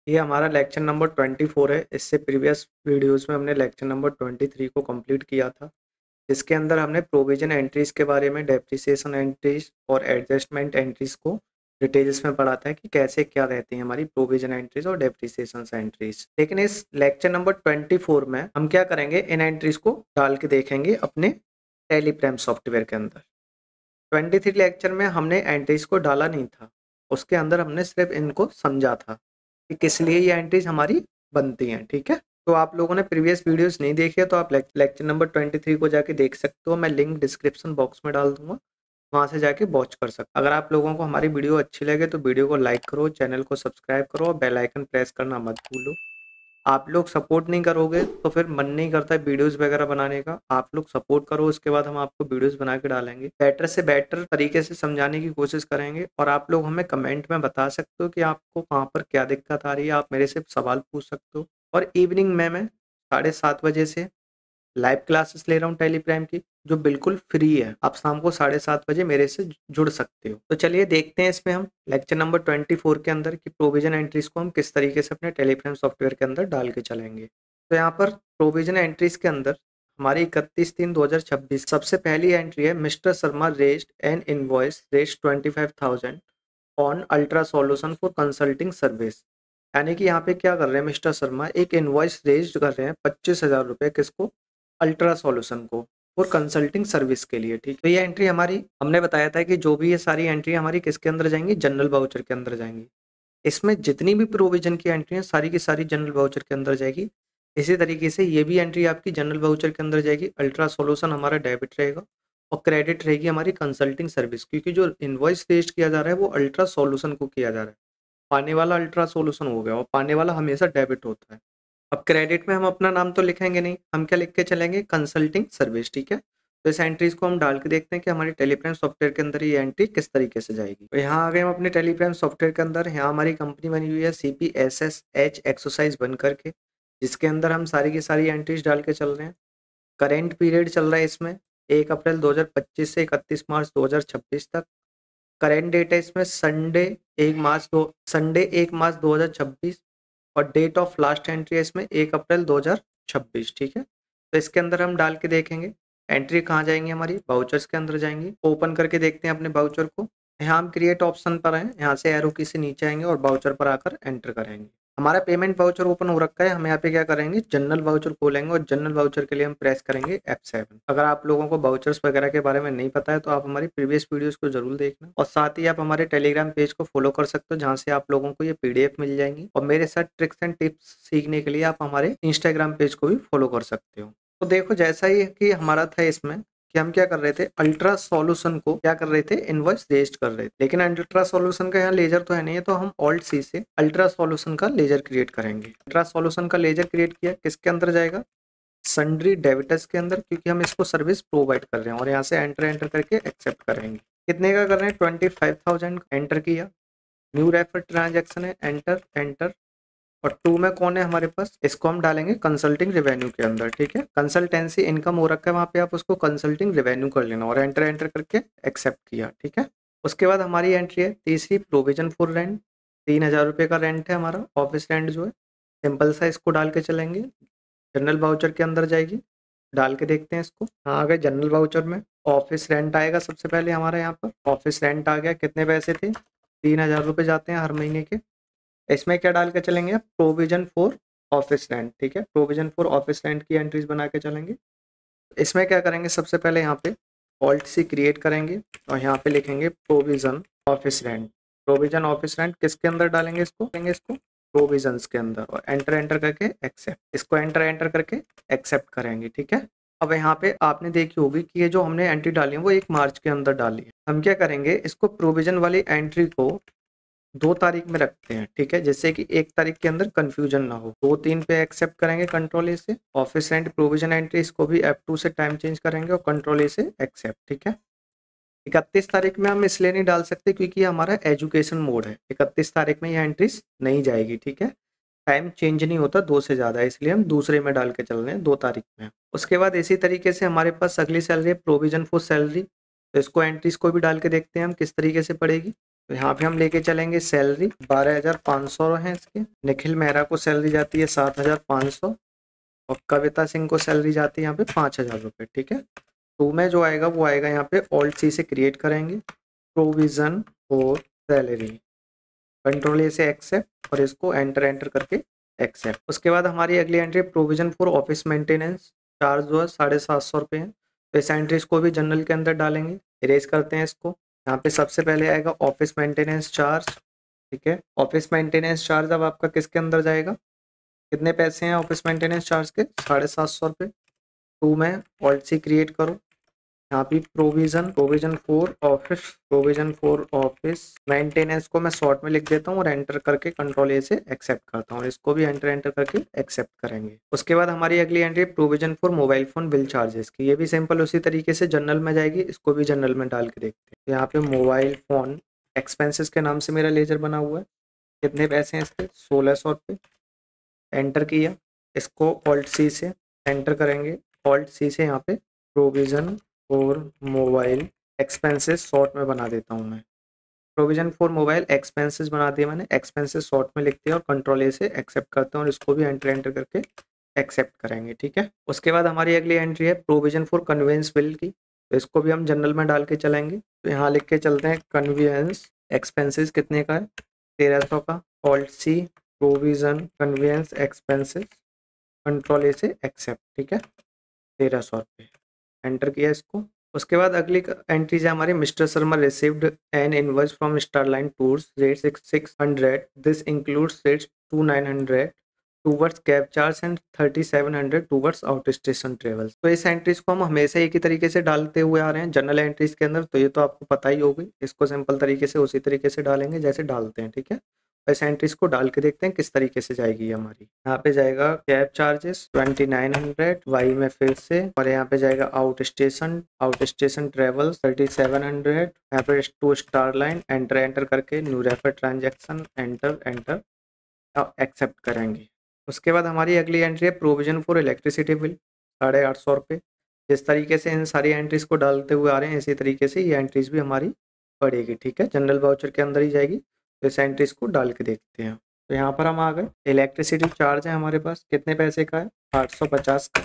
ये हमारा lecture number 24 है। इससे प्रीवियस वीडियोस में हमने लेक्चर नंबर 23 को कंप्लीट किया था, जिसके अंदर हमने प्रोविजन एंट्रीज के बारे में, डेप्रिसिएशन एंट्रीज और एडजस्टमेंट एंट्रीज को डिटेल्स में पढ़ा था कि कैसे क्या रहती है हमारी प्रोविजन एंट्रीज और डेप्रिसिएशन एंट्रीज। लेकिन इस लेक्चर नंबर 24 में हम क्या करेंगे, इन एंट्रीज को डाल के देखेंगे अपने टेलीप्रेम सॉफ्टवेयर के अंदर। 23 लेक्चर में हमने एंट्रीज को डाला नहीं था, उसके अंदर हमने सिर्फ इनको समझा था कि किस लिए ये एंट्रीज हमारी बनती हैं। ठीक है, तो आप लोगों ने प्रीवियस वीडियोस नहीं देखी है तो आप लेक्चर नंबर 23 को जाके देख सकते हो। मैं लिंक डिस्क्रिप्शन बॉक्स में डाल दूंगा, वहां से जाके वॉच कर सकते हो। अगर आप लोगों को हमारी वीडियो अच्छी लगे तो वीडियो को लाइक करो, चैनल को सब्सक्राइब करो और बेल आइकन प्रेस करना मत भूलो। आप लोग सपोर्ट नहीं करोगे तो फिर मन नहीं करता है वीडियोस वगैरह बनाने का। आप लोग सपोर्ट करो, उसके बाद हम आपको वीडियोस बना के डालेंगे, बेटर से बेटर तरीके से समझाने की कोशिश करेंगे। और आप लोग हमें कमेंट में बता सकते हो कि आपको कहाँ पर क्या दिक्कत आ रही है, आप मेरे से सवाल पूछ सकते हो। और इवनिंग में मैं 7:30 बजे से लाइव क्लासेस ले रहा हूँ टेलीग्राम की, जो बिल्कुल फ्री है। आप शाम को 7:30 बजे मेरे से जुड़ सकते हो। तो चलिए देखते हैं इसमें हम लेक्चर नंबर 24 के अंदर की प्रोविजन एंट्रीज को हम किस तरीके से अपने टेलीग्राम सॉफ्टवेयर के अंदर डाल के चलेंगे। तो यहाँ पर प्रोविजन एंट्रीज के अंदर हमारी 31/3/2026 सबसे पहली एंट्री है, mister Sharma raised N invoice raised 25,000 on ultra solution for consulting service. यानी कि यहाँ पे क्या कर रहे हैं, मिस्टर शर्मा एक इनवॉइस रेज कर रहे हैं 25,000 रुपये, किसको, अल्ट्रा सॉल्यूशन को, और कंसल्टिंग सर्विस के लिए। ठीक, तो ये एंट्री हमारी, हमने बताया था कि जो भी ये सारी एंट्री हमारी किसके अंदर जाएंगी, जनरल वाउचर के अंदर जाएंगी। इसमें जितनी भी प्रोविजन की एंट्री है सारी की सारी जनरल वाउचर के अंदर जाएगी। इसी तरीके से ये भी एंट्री आपकी जनरल वाउचर के अंदर जाएगी। अल्ट्रा सॉल्यूशन हमारा डेबिट रहेगा और क्रेडिट रहेगी हमारी कंसल्टिंग सर्विस, क्योंकि जो इनवॉइस रेज किया जा रहा है वो अल्ट्रा सॉल्यूशन को किया जा रहा है। पाने वाला अल्ट्रा सॉल्यूशन हो गया और पाने वाला हमेशा डेबिट होता है। अब क्रेडिट में हम अपना नाम तो लिखेंगे नहीं, हम क्या लिख के चलेंगे, कंसल्टिंग सर्विस। ठीक है, तो इस एंट्रीज को हम डाल के देखते हैं कि हमारी टेलीग्राम सॉफ्टवेयर के अंदर ये एंट्री किस तरीके से जाएगी। तो यहाँ आ गए हम अपने टेलीग्राम सॉफ्टवेयर के अंदर। यहाँ हमारी कंपनी बनी हुई है CPSSH एक्सरसाइज 1 करके, जिसके अंदर हम सारी की सारी एंट्रीज डाल के चल रहे हैं। करेंट पीरियड चल रहा है इसमें 1 अप्रैल 2025 से 31 मार्च 2026 तक। करेंट डेट है इसमें संडे 1 मार्च 2026 और डेट ऑफ लास्ट एंट्री है इसमें 1 अप्रैल 2026। ठीक है, तो इसके अंदर हम डाल के देखेंगे एंट्री कहाँ जाएंगी, हमारी वाउचर्स के अंदर जाएंगी। ओपन करके देखते हैं अपने वाउचर को। यहाँ हम क्रिएट ऑप्शन पर हैं, यहाँ से एरो की से नीचे आएंगे और वाउचर पर आकर एंटर करेंगे। हमारा पेमेंट वाउचर ओपन हो रखा है। हम यहाँ पे क्या करेंगे, जनरल वाउचर खोलेंगे और जनरल वाउचर के लिए हम प्रेस करेंगे F7। अगर आप लोगों को वाउचर्स वगैरह के बारे में नहीं पता है तो आप हमारी प्रीवियस वीडियोस को जरूर देखना, और साथ ही आप हमारे टेलीग्राम पेज को फॉलो कर सकते हो, जहाँ से आप लोगों को ये PDF मिल जाएंगी। और मेरे साथ ट्रिक्स एंड टिप्स सीखने के लिए आप हमारे इंस्टाग्राम पेज को भी फॉलो कर सकते हो। तो देखो, जैसा ही कि हमारा था इसमें कि हम क्या कर रहे थे, अल्ट्रा सॉल्यूशन को क्या कर रहे थे, इनवॉइस रेज कर रहे थे। लेकिन अल्ट्रा सॉल्यूशन का यहाँ लेजर तो है नहीं है, तो हम ऑल्ट C से अल्ट्रा सॉल्यूशन का लेजर क्रिएट करेंगे। अल्ट्रा सॉल्यूशन का लेजर क्रिएट किया, किसके अंदर जाएगा, सन्ड्री डेबिटर्स के अंदर, क्योंकि हम इसको सर्विस प्रोवाइड कर रहे हैं। और यहाँ से एंटर करके एक्सेप्ट करेंगे। कितने का कर रहे हैं, 25,000 एंटर किया। न्यू रेफर ट्रांजेक्शन है, एंटर। और 2 में कौन है हमारे पास, इसको हम डालेंगे कंसल्टिंग रेवेन्यू के अंदर। ठीक है, कंसल्टेंसी इनकम हो रखा है वहाँ पे, आप उसको कंसल्टिंग रेवेन्यू कर लेना और एंटर करके एक्सेप्ट किया। ठीक है, उसके बाद हमारी एंट्री है तीसरी, प्रोविजन फॉर रेंट। 3,000 रुपये का रेंट है हमारा, ऑफिस रेंट जो है। सिंपल सा इसको डाल के चलेंगे, जनरल वाउचर के अंदर जाएगी, डाल के देखते हैं इसको। हाँ, आ गए जनरल वाउचर में। ऑफिस रेंट आएगा सबसे पहले हमारा, यहाँ पर ऑफिस रेंट आ गया। कितने पैसे थे, 3,000 रुपये जाते हैं हर महीने के। इसमें क्या डाल के चलेंगे, प्रोविजन फॉर ऑफिस रेंट। ठीक है, प्रोविजन फॉर ऑफिस रेंट की एंट्रीज बना के चलेंगे। इसमें क्या करेंगे, सबसे पहले यहाँ पे ऑल्ट C क्रिएट करेंगे और यहाँ पे लिखेंगे provision office rent. Provision office rent किसके अंदर डालेंगे, इसको प्रोविजंस के अंदर, और एंटर करके एक्सेप्ट। इसको एंटर करके एक्सेप्ट करेंगे। ठीक है, अब यहाँ पे आपने देखी होगी कि ये जो हमने एंट्री डाली है वो 1 मार्च के अंदर डाली है। हम क्या करेंगे, इसको प्रोविजन वाली एंट्री को 2 तारीख में रखते हैं। ठीक है, जिससे कि 1 तारीख के अंदर कंफ्यूजन ना हो। 2-3 पे एक्सेप्ट करेंगे कंट्रोल A से। ऑफिस रेंट प्रोविजन एंट्री, इसको भी F2 से टाइम चेंज करेंगे और कंट्रोल A से एक्सेप्ट। ठीक है, 31 तारीख में हम इसलिए नहीं डाल सकते क्योंकि ये हमारा एजुकेशन मोड है। 31 तारीख में ये एंट्रीज नहीं जाएगी। ठीक है, टाइम चेंज नहीं होता 2 से ज़्यादा, इसलिए हम दूसरे में डाल के चल रहे हैं 2 तारीख में। उसके बाद इसी तरीके से हमारे पास अगली सैलरी है, प्रोविजन फॉर सैलरी। तो इसको एंट्रीज को भी डाल के देखते हैं हम किस तरीके से पड़ेगी। तो यहाँ पे हम लेके चलेंगे सैलरी 12,500 है इसकी। निखिल मेहरा को सैलरी जाती है 7,500 और कविता सिंह को सैलरी जाती है यहाँ पे 5,000 रुपये। ठीक है, टू में जो आएगा वो आएगा यहाँ पे ऑल्ट सी से क्रिएट करेंगे provision for salary, control A से एक्सेप्ट और इसको एंटर एंटर करके एक्सेप्ट। उसके बाद हमारी अगली entry provision for office maintenance, charge जो है 750 रुपये है। तो इस एंट्रीज को भी जनरल के अंदर डालेंगे। इरेज करते हैं इसको। यहाँ पे सबसे पहले आएगा ऑफिस मेंटेनेंस चार्ज। ठीक है, ऑफिस मेंटेनेंस चार्ज अब आपका किसके अंदर जाएगा, कितने पैसे हैं ऑफिस मेंटेनेंस चार्ज के, 750 रुपये। टू में ऑल्ट सी क्रिएट करो, यहाँ पे प्रोविजन फॉर ऑफिस मेंटेनेंस को मैं शॉर्ट में लिख देता हूँ और एंटर करके कंट्रोल ए से एक्सेप्ट करता हूँ। इसको भी एंटर एंटर करके एक्सेप्ट करेंगे। उसके बाद हमारी अगली entry provision for mobile phone bill charges की। ये भी सिंपल उसी तरीके से जनरल में जाएगी, इसको भी जनरल में डाल के देखते हैं। यहाँ पे मोबाइल फोन एक्सपेंसेस के नाम से मेरा लेजर बना हुआ है। कितने पैसे हैं इसके, 1600 रुपये। एंटर किया, इसको ऑल्ट सी से एंटर करेंगे। ऑल्ट सी से यहाँ पे provision for mobile expenses short में बना देता हूँ मैं। प्रोविजन फॉर मोबाइल एक्सपेंसेस बना दिया मैंने, एक्सपेंसेस शॉर्ट में लिखते हैं और कंट्रोल ए से एक्सेप्ट करते हैं और इसको भी एंटर एंटर करके एक्सेप्ट करेंगे। ठीक है, उसके बाद हमारी अगली एंट्री है प्रोविजन फॉर कन्वेंस बिल की। तो इसको भी हम जनरल में डाल के चलेंगे। तो यहाँ लिख के चलते हैं कन्वेंस एक्सपेंसेस कितने का है, 1300 का। Alt C provision conveyance expenses control A से एक्सेप्ट। ठीक है, 1300 रुपये। एंटर किया इसको। उसके बाद अगली एंट्रीज है हमारी mister Sharma received an invoice from Starline tours rate 600, this includes rates 2900 towards cab charge and 3700 towards out station travels. तो इस एंट्रीज को हम हमेशा एक ही तरीके से डालते हुए आ रहे हैं जनरल एंट्रीज के अंदर, तो ये तो आपको पता ही होगी। इसको सिंपल तरीके से उसी तरीके से डालेंगे जैसे डालते हैं। ठीक है, इस एंट्रीज को डाल के देखते हैं किस तरीके से जाएगी हमारी। यहाँ पे जाएगा कैब चार्जेस 2900 वाई में फिर से, और यहाँ पे जाएगा आउट स्टेशन ट्रेवल्स 3700। यहाँ पे two star line enter enter करके new refer transaction enter enter accept करेंगे। उसके बाद हमारी अगली एंट्री है प्रोविजन फॉर इलेक्ट्रिसिटी बिल 850 रुपये। जिस तरीके से इन सारी एंट्रीज को डालते हुए आ रहे हैं इसी तरीके से ये एंट्रीज भी हमारी पड़ेगी। ठीक है, जनरल वाउचर के अंदर ही जाएगी। तो इस एंट्रीज को डाल के देखते हैं। तो यहाँ पर हम आ गए, इलेक्ट्रिसिटी चार्ज है हमारे पास, कितने पैसे का है, 850 का।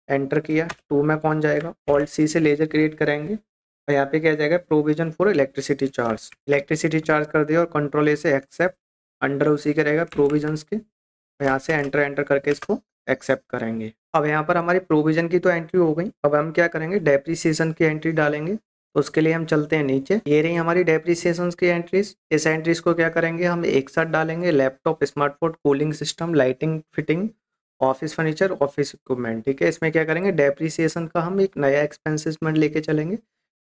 एंटर किया, टू में कौन जाएगा, ऑल्ट सी से लेजर क्रिएट करेंगे और यहाँ पे क्या जाएगा प्रोविजन फॉर इलेक्ट्रिसिटी चार्ज कर दिया और कंट्रोल ए से एक्सेप्ट, अंडर उसी के रहेगा प्रोविजंस के, यहाँ से एंटर एंटर करके इसको एक्सेप्ट करेंगे। अब यहाँ पर हमारी प्रोविजन की तो एंट्री हो गई। अब हम क्या करेंगे, डेप्रीसिएशन की एंट्री डालेंगे। तो उसके लिए हम चलते हैं नीचे, ये रही हमारी डेप्रीसिएशन की एंट्रीज। इस एंट्रीज को क्या करेंगे, हम एक साथ डालेंगे। Laptop, smartphone, cooling system, lighting fitting, office furniture, office equipment. ठीक है, इसमें क्या करेंगे, डेप्रीसिएशन का हम एक नया एक्सपेंसेस में लेके चलेंगे।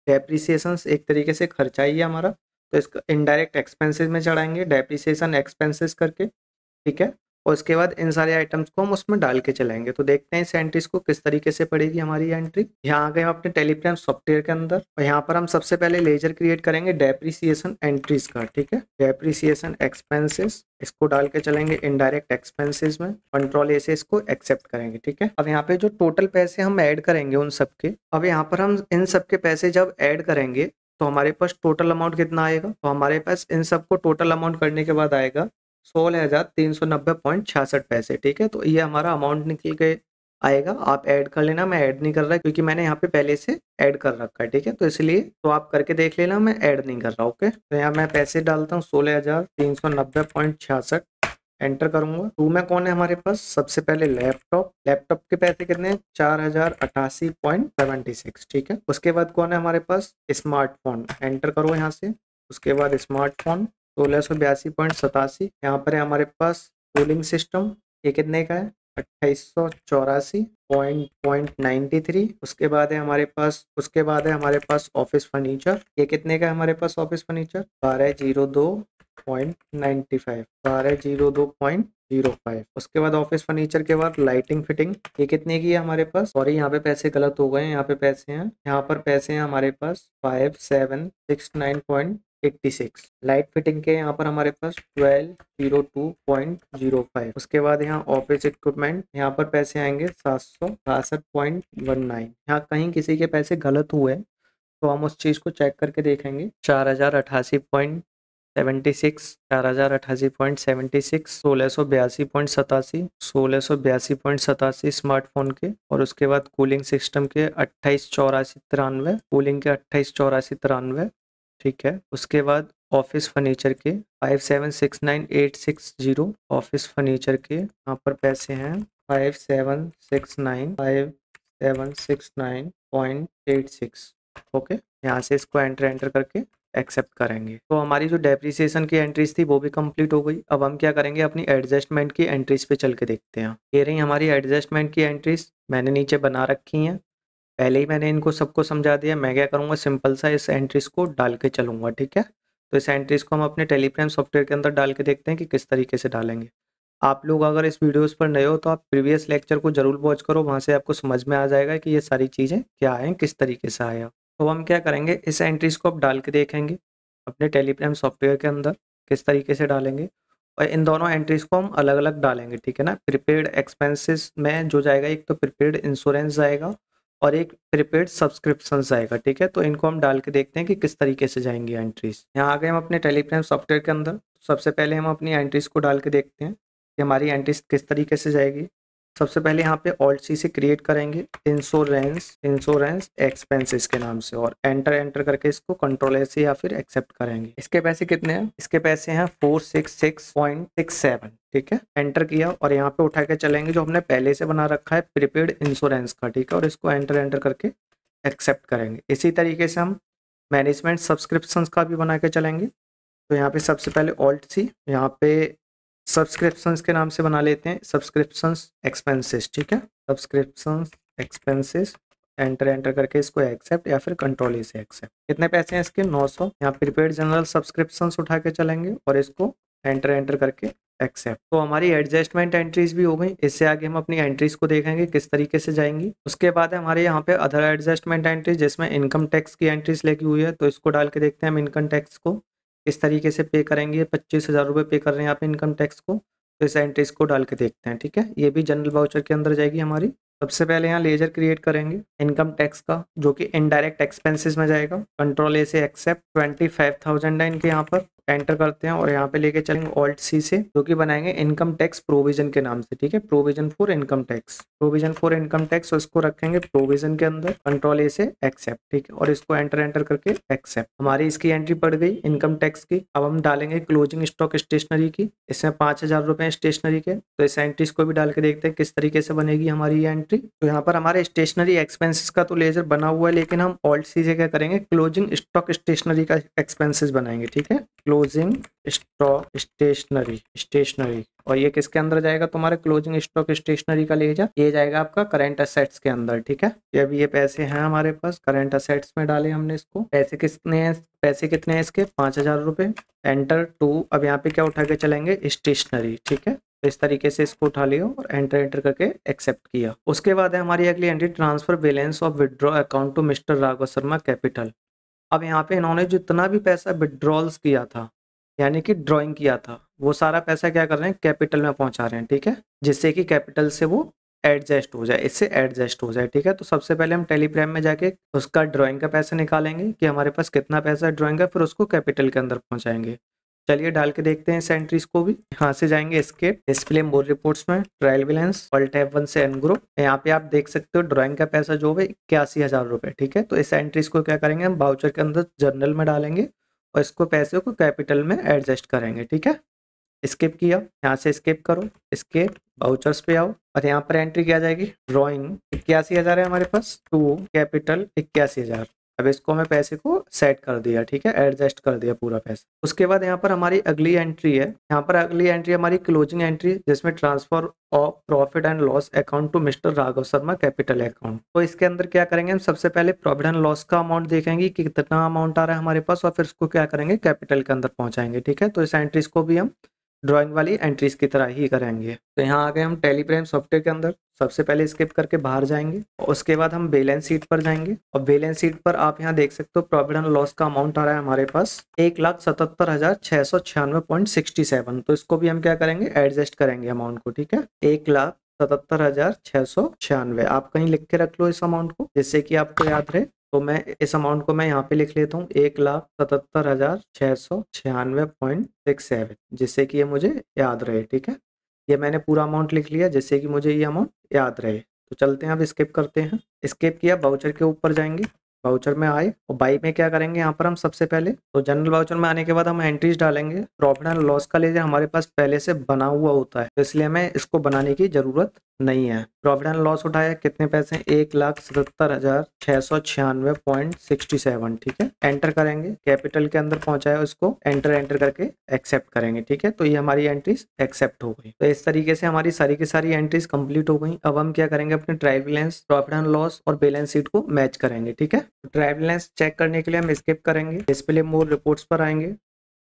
डेप्रीसिएशन एक तरीके से खर्चा ही है हमारा, तो इसका इनडायरेक्ट एक्सपेंसेस में चढ़ाएंगे डेप्रीसिएशन एक्सपेंसेस करके। ठीक है, और उसके बाद इन सारे आइटम्स को हम उसमें डाल के चलाएंगे। तो देखते हैं इस एंट्रीज को किस तरीके से पड़ेगी हमारी एंट्री। यहाँ आ गए हम अपने टेलीप्राइम सॉफ्टवेयर के अंदर और यहाँ पर हम सबसे पहले लेजर क्रिएट करेंगे डेप्रीसिएशन एंट्रीज का। ठीक है, डेप्रीसिएशन एक्सपेंसेस, इसको डाल के चलेंगे इनडायरेक्ट एक्सपेंसेस में, कंट्रोल ए से इसको एक्सेप्ट करेंगे। ठीक है, अब यहाँ पे जो टोटल पैसे हम ऐड करेंगे उन सबके, अब यहाँ पर हम इन सबके पैसे जब ऐड करेंगे तो हमारे पास टोटल अमाउंट कितना आएगा, तो हमारे पास इन सबको टोटल अमाउंट करने के बाद आएगा 16,390.66 पैसे। ठीक है, तो ये हमारा अमाउंट निकल के आएगा। आप ऐड कर लेना, मैं ऐड नहीं कर रहा क्योंकि मैंने यहाँ पे पहले से ऐड कर रखा है। ठीक है, तो इसलिए तो आप करके देख लेना, मैं ऐड नहीं कर रहा। ओके, तो यहाँ मैं पैसे डालता हूँ 16,390.66, एंटर करूंगा। टू में कौन है हमारे पास, सबसे पहले लैपटॉप के पैसे कितने हैं, 4,088.76। ठीक है, उसके बाद कौन है हमारे पास, स्मार्टफोन, एंटर करो यहाँ से। उसके बाद स्मार्टफोन 1682.87। यहाँ पर है हमारे पास कूलिंग सिस्टम, ये कितने का है, 2884.93। उसके बाद है हमारे पास ऑफिस फर्नीचर, ये कितने का है हमारे पास ऑफिस फर्नीचर, 1202.05। उसके बाद ऑफिस फर्नीचर के बाद लाइटिंग फिटिंग, ये कितने की है हमारे पास, सॉरी यहाँ पे पैसे गलत हो गए हैं, यहाँ पर पैसे हैं हमारे पास 5769.86। लाइट फिटिंग के यहाँ पर हमारे पास 1202.05। उसके बाद यहाँ ऑफिस इक्विपमेंट, यहाँ पर पैसे आएंगे 762.19। यहाँ कहीं किसी के पैसे गलत हुए तो हम उस चीज़ को चेक करके देखेंगे। 4,088 76, 4088.76, 1682.87 स्मार्टफोन के, और उसके बाद कूलिंग सिस्टम के 288493, कूलिंग के 288493, ठीक है। उसके बाद ऑफिस फर्नीचर के 5769860, ऑफिस फर्नीचर के यहाँ पर पैसे हैं 5769.86। ओके, यहाँ से इसको एंटर करके एक्सेप्ट करेंगे। तो हमारी जो डेप्रिसिएशन की एंट्रीज थी वो भी कंप्लीट हो गई। अब हम क्या करेंगे, अपनी एडजस्टमेंट की एंट्रीज पे चल के देखते हैं। ये रही हमारी एडजस्टमेंट की एंट्रीज, मैंने नीचे बना रखी हैं। पहले ही मैंने इनको सबको समझा दिया। मैं क्या करूँगा, सिंपल सा इस एंट्रीज को डाल के चलूँगा, ठीक है। तो इस एंट्रीज को हम अपने टेलीग्राम सॉफ्टवेयर के अंदर डाल के देखते हैं कि किस तरीके से डालेंगे। आप लोग अगर इस वीडियोस पर नए हो तो आप प्रीवियस लेक्चर को जरूर वॉच करो, वहाँ से आपको समझ में आ जाएगा कि ये सारी चीज़ें क्या हैं, किस तरीके से आया। तो हम क्या करेंगे, इस एंट्रीज को अब डाल के देखेंगे अपने टेलीग्राम सॉफ्टवेयर के अंदर किस तरीके से डालेंगे, और इन दोनों एंट्रीज को हम अलग अलग डालेंगे, ठीक है ना। प्रीपेड एक्सपेंसेस में जो जाएगा, एक तो प्रीपेड इंश्योरेंस जाएगा और एक प्रीपेड सब्सक्रिप्शन जाएगा, ठीक है। तो इनको हम डाल के देखते हैं कि किस तरीके से जाएंगी एंट्रीज। यहाँ आ गए हम अपने टेलीग्राम सॉफ्टवेयर के अंदर। सबसे पहले हम अपनी एंट्रीज को डाल के देखते हैं कि हमारी एंट्रीज किस तरीके से जाएगी। सबसे पहले यहाँ पे ऑल्ट सी से क्रिएट करेंगे इंश्योरेंस एक्सपेंसेस के नाम से, और एंटर करके इसको कंट्रोल से या फिर एक्सेप्ट करेंगे। इसके पैसे कितने हैं, इसके पैसे हैं 466.67, ठीक है। एंटर किया और यहाँ पे उठा के चलेंगे जो हमने पहले से बना रखा है प्रीपेड इंश्योरेंस का, ठीक है, और इसको एंटर करके एक्सेप्ट करेंगे। इसी तरीके से हम मैनेजमेंट सब्सक्रिप्शंस का भी बना के चलेंगे। तो यहाँ पे सबसे पहले ऑल्ट सी, यहाँ पे सब्सक्रिप्शंस के नाम से बना लेते हैं सब्सक्रिप्शंस एक्सपेंसेस, ठीक है, सब्सक्रिप्शंस एक्सपेंसेस, एंटर करके इसको एक्सेप्ट या फिर कंट्रोल से एक्सेप्ट। कितने पैसे हैं इसके, 900। यहाँ प्रीपेड जनरल सब्सक्रिप्शंस उठा के चलेंगे और इसको एंटर करके एक्सेप्ट। तो हमारी एडजस्टमेंट एंट्रीज भी हो गई। इससे आगे हम अपनी एंट्रीज को देखेंगे किस तरीके से जाएंगी। उसके बाद है हमारे यहाँ पे अदर एडजस्टमेंट एंट्रीज, जिसमें इनकम टैक्स की एंट्रीज लगी हुई है। तो इसको डाल के देखते हैं हम इनकम टैक्स को किस तरीके से पे करेंगे। 25,000 रुपये पे कर रहे हैं यहाँ पे इनकम टैक्स को, तो इस एंट्रीज को डाल के देखते हैं, ठीक है। ये भी जनरल वाउचर के अंदर जाएगी हमारी। सबसे पहले यहाँ लेजर क्रिएट करेंगे इनकम टैक्स का, जो कि इनडायरेक्ट एक्सपेंसेस में जाएगा। कंट्रोल ए से एक्सेप्ट, 25,000 है इनके यहाँ पर, एंटर करते हैं और यहाँ पे लेके चलेंगे ऑल्ट सी से, जो कि बनाएंगे इनकम टैक्स प्रोविजन के नाम से, ठीक है, प्रोविजन फॉर इनकम टैक्स, और इसको रखेंगे प्रोविजन के अंदर। कंट्रोल ए से एक्सेप्ट, ठीक है, और इसको एंटर करके एक्सेप्ट। हमारी इसकी एंट्री पड़ गई इनकम टैक्स की। अब हम डालेंगे क्लोजिंग स्टॉक स्टेशनरी की, इसमें 5,000 रुपए स्टेशनरी के। तो इस एंट्रीज को भी डाल के देखते हैं किस तरीके से बनेगी हमारी ये एंट्री। तो यहाँ पर हमारे स्टेशनरी एक्सपेंसेस का तो लेजर बना हुआ है, लेकिन हम ऑल्ट सी से क्या करेंगे, क्लोजिंग स्टॉक स्टेशनरी का एक्सपेंसेस बनाएंगे, ठीक है, क्लोजिंग स्टॉक स्टेशनरी। और ये किसके अंदर जाएगा, तुम्हारे क्लोजिंग स्टॉक स्टेशनरी का लेजर, ये जाएगा आपका करंट असेट्स के अंदर, ठीक है। ये अभी ये पैसे हैं हमारे पास, करंट असेट्स में डाले हमने इसको। पैसे कितने हैं इसके, 5,000 रुपए। एंटर टू, अब यहाँ पे क्या उठा के चलेंगे, स्टेशनरी, ठीक है। इस तरीके से इसको उठा लिया और एंटर करके एक्सेप्ट किया। उसके बाद है हमारी अगली entry, transfer balance of withdraw account to mister Raghav Sharma capital. अब यहाँ पे इन्होंने जितना भी पैसा विड्रॉल्स किया था, यानी कि ड्राइंग किया था, वो सारा पैसा क्या कर रहे हैं, कैपिटल में पहुंचा रहे हैं, ठीक है, जिससे कि कैपिटल से वो एडजस्ट हो जाए, इससे एडजस्ट हो जाए, ठीक है। तो सबसे पहले हम टेलीग्राम में जाके उसका ड्राइंग का पैसा निकालेंगे कि हमारे पास कितना पैसा ड्राइंग का, फिर उसको कैपिटल के अंदर पहुंचाएंगे। चलिए डाल के देखते हैं इस एंट्रीज को भी। यहाँ से जाएंगे एस्केप, डिस्प्ले मोर रिपोर्ट्स में, ट्रायल बैलेंस, ऑल्ट F1 से एन ग्रुप। यहाँ पे आप देख सकते हो ड्राइंग का पैसा जो है 81,000 रुपए, ठीक है। तो इस एंट्रीज को क्या करेंगे, हम वाउचर के अंदर जर्नल में डालेंगे और इसको पैसे को कैपिटल में एडजस्ट करेंगे, ठीक है। स्किप किया, यहाँ से स्किप करो, स्केप, वाउचर्स पे आओ और यहाँ पर एंट्री क्या जाएगी, ड्राइंग 81,000 है हमारे पास, टू कैपिटल 81,000। अब इसको हमें पैसे को सेट कर दिया, ठीक है, एडजस्ट कर दिया पूरा पैसा। उसके बाद यहाँ पर हमारी अगली एंट्री है, यहाँ पर अगली एंट्री हमारी क्लोजिंग एंट्री, जिसमें transfer of profit and loss account to mister Raghav Sharma capital account. तो इसके अंदर क्या करेंगे, हम सबसे पहले प्रॉफिट एंड लॉस का अमाउंट देखेंगे कि कितना अमाउंट आ रहा है हमारे पास, और फिर उसको क्या करेंगे, कैपिटल के अंदर पहुंचाएंगे, ठीक है। तो इस एंट्रीज को भी हम ड्राइंग वाली एंट्रीज की तरह ही करेंगे। तो यहाँ आ गए हम टेलीग्राम सॉफ्टवेयर के अंदर। सबसे पहले स्किप करके बाहर जाएंगे और उसके बाद हम बैलेंस शीट पर जाएंगे, और बैलेंस शीट पर आप यहाँ देख सकते हो प्रॉफिट एंड लॉस का अमाउंट आ रहा है हमारे पास 1,77,696.67। तो इसको भी हम क्या करेंगे, एडजस्ट करेंगे अमाउंट को, ठीक है, 1,77,696। आप कहीं लिख के रख लो इस अमाउंट को, जिससे कि आपको याद रहे। तो मैं इस अमाउंट को मैं यहाँ पे लिख लेता हूँ 1,77,696.67, जिससे कि ये मुझे याद रहे। ठीक है, ये मैंने पूरा अमाउंट लिख लिया जिससे कि मुझे ये अमाउंट याद रहे। तो चलते हैं, अब स्किप करते हैं। स्किप किया, वाउचर के ऊपर जाएंगे, वाउचर में आए और बाई में क्या करेंगे, यहाँ पर हम सबसे पहले तो जनरल वाउचर में आने के बाद हम एंट्रीज डालेंगे। प्रॉफिट एंड लॉस का लेजर हमारे पास पहले से बना हुआ होता है, तो इसलिए हमें इसको बनाने की जरूरत नहीं है। प्रॉफिट एंड लॉस उठाया, कितने पैसे, 1,77,696.67। ठीक है, एंटर करेंगे, कैपिटल के अंदर पहुंचाया उसको एंटर करके एक्सेप्ट करेंगे। ठीक है, तो ये हमारी एंट्रीज एक्सेप्ट हो गई। तो इस तरीके से हमारी सारी की सारी एंट्रीज कंप्लीट हो गई। अब हम क्या करेंगे, अपने trial balance, profit and loss और बैलेंस शीट को मैच करेंगे। ठीक है, ट्रायल बैलेंस चेक करने के लिए हम स्किप करेंगे, डिस्प्ले मोर रिपोर्ट्स पर आएंगे,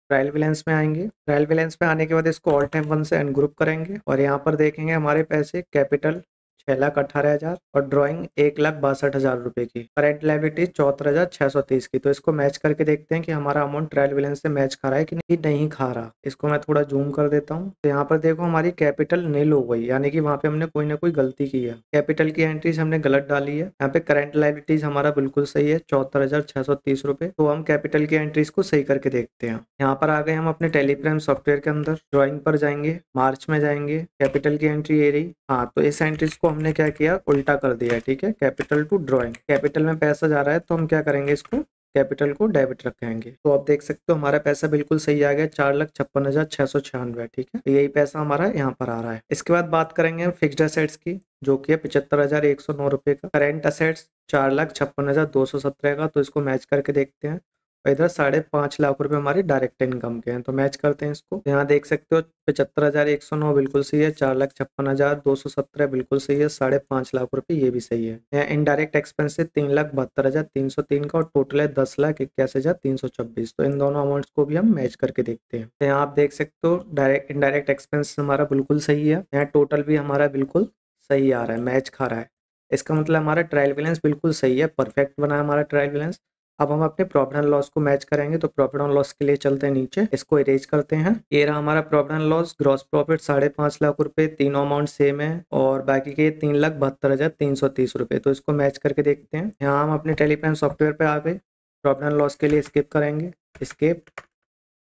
ट्रायल बैलेंस में आएंगे। ट्रायल बैलेंस में आने के बाद इसको ऑल टाइम 1 से अनग्रुप करेंगे और यहाँ पर देखेंगे हमारे पैसे, कैपिटल 6,18,000 और ड्राइंग 1,62,000 रुपए की, करेंट लायबिलिटी 74,630 की। तो इसको मैच करके देखते हैं कि हमारा अमाउंट ट्रायल बैलेंस से मैच खा रहा है कि नहीं खा रहा। इसको मैं थोड़ा जूम कर देता हूँ, तो यहाँ पर देखो हमारी कैपिटल नील हो गई, यानी कि वहाँ पे हमने कोई ना कोई गलती की है, कैपिटल की एंट्रीज हमने गलत डाली है। यहाँ पे करंट लायबिलिटीज हमारा बिल्कुल सही है, 74,630 रुपए। तो हम कैपिटल की एंट्रीज को सही करके देखते हैं। यहाँ पर आ गए हम अपने टेलीग्राम सॉफ्टवेयर के अंदर, ड्राइंग पर जाएंगे, मार्च में जाएंगे, कैपिटल की एंट्री ये रही। हाँ, तो इस एंट्रीज को हमने क्या किया, उल्टा कर दिया। ठीक है, कैपिटल टू ड्राइंग, कैपिटल में पैसा जा रहा है तो हम क्या करेंगे, इसको कैपिटल को डेबिट रखेंगे। तो आप देख सकते हो हमारा पैसा बिल्कुल सही आ गया, 4,56,696। ठीक है, तो यही पैसा हमारा यहाँ पर आ रहा है। इसके बाद बात करेंगे हम फिक्स्ड असेट्स की, जो कि है 75,109 रुपए का। करेंट असेट्स 4,56,217 का, तो इसको मैच करके देखते हैं। और इधर 5.5 लाख रुपए हमारी डायरेक्ट इनकम के हैं, तो मैच करते हैं इसको। यहाँ देख सकते हो 75,109 बिल्कुल सही है, 4,56,217 बिल्कुल सही है, 5.5 लाख रुपए ये भी सही है। यहाँ इनडायरेक्ट एक्सपेंस 3,72,303 का और टोटल है 10,81,326। तो इन दोनों अमाउंट्स को भी हम मैच करके देखते हैं। तो यहाँ आप देख सकते हो डायरेक्ट इनडायरेक्ट एक्सपेंस हमारा बिल्कुल सही है, यहाँ टोटल भी हमारा बिल्कुल सही आ रहा है, मैच खा रहा है। इसका मतलब हमारा ट्रायल बैलेंस बिल्कुल सही है, परफेक्ट बना है हमारा ट्रायल बैलेंस। अब हम अपने प्रॉफिट एंड लॉस को मैच करेंगे, तो प्रॉफिट एंड लॉस के लिए चलते हैं नीचे, इसको इरेज करते हैं। ये रहा हमारा profit and loss, gross profit 5.5 lakh रुपए, तीनों अमाउंट सेम है और बाकी के 3,72,330 रुपए। तो इसको मैच करके देखते हैं। यहाँ हम अपने टेलीग्राम सॉफ्टवेयर पे आ गए, प्रॉफिट एंड लॉस के लिए स्किप करेंगे, स्किप,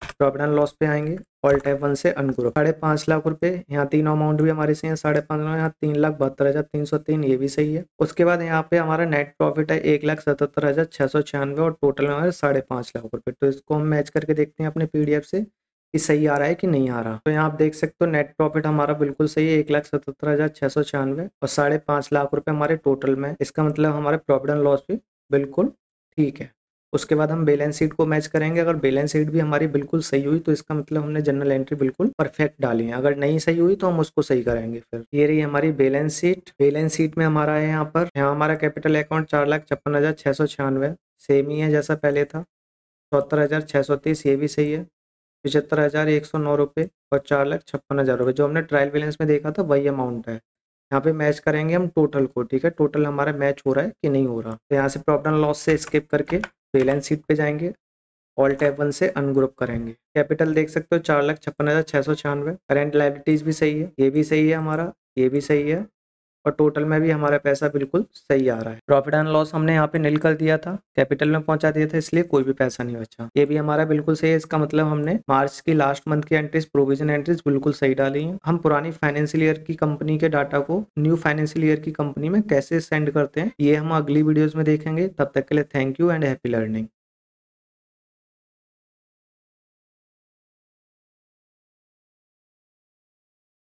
प्रॉफिट एंड लॉस पे आएंगे, ऑल टाइप 1 से अनग्रुप, 5.5 लाख रुपए। यहाँ तीनों अमाउंट भी हमारे से हैं, 5.5 लाख, यहाँ 3,72,303 ये भी सही है। उसके बाद यहाँ पे हमारा नेट प्रॉफिट है 1,77,696 और टोटल में हमारे 5.5 लाख रुपए। तो इसको हम मैच करके देखते हैं अपने पीडीएफ से कि सही आ रहा है कि नहीं आ रहा। तो यहाँ आप देख सकते हो नेट प्रॉफिट हमारा बिल्कुल सही है, 1,77,696 और 5.5 लाख रुपए हमारे टोटल में। इसका मतलब हमारे प्रॉफिट एंड लॉस भी बिल्कुल ठीक है। उसके बाद हम बैलेंस शीट को मैच करेंगे, अगर बैलेंस शीट भी हमारी बिल्कुल सही हुई तो इसका मतलब हमने जनरल एंट्री बिल्कुल परफेक्ट डाली है, अगर नहीं सही हुई तो हम उसको सही करेंगे। फिर ये रही हमारी बैलेंस शीट, बैलेंस शीट में हमारा है यहाँ हमारा कैपिटल अकाउंट 4,56,696 सेम ही है जैसा पहले था, 74,630 ये भी सही है, 75,109 रुपये और 4,56,000 रुपये जो हमने ट्रायल बैलेंस में देखा था वही अमाउंट है। यहाँ पे मैच करेंगे हम टोटल को। ठीक है, टोटल हमारा मैच हो रहा है कि नहीं हो रहा। तो यहाँ से प्रॉफिट एंड लॉस से स्किप करके बैलेंस शीट पे जाएंगे, ऑल टैब 1 से अनग्रुप करेंगे। कैपिटल देख सकते हो 4,56,696, करेंट लायबिलिटीज भी सही है, ये भी सही है हमारा, ये भी सही है और टोटल में भी हमारा पैसा बिल्कुल सही आ रहा है। प्रॉफिट एंड लॉस हमने यहाँ पे नील कर दिया था, कैपिटल में पहुंचा दिया था, इसलिए कोई भी पैसा नहीं बचा। ये भी हमारा बिल्कुल सही है, इसका मतलब हमने मार्च की लास्ट मंथ की एंट्रीज, प्रोविजन एंट्रीज बिल्कुल सही डाली हैं। हम पुरानी फाइनेंशियल ईयर की कंपनी के डाटा को न्यू फाइनेंशियल ईयर की कंपनी में कैसे सेंड करते हैं ये हम अगली वीडियोज में देखेंगे। तब तक के लिए thank you and happy learning.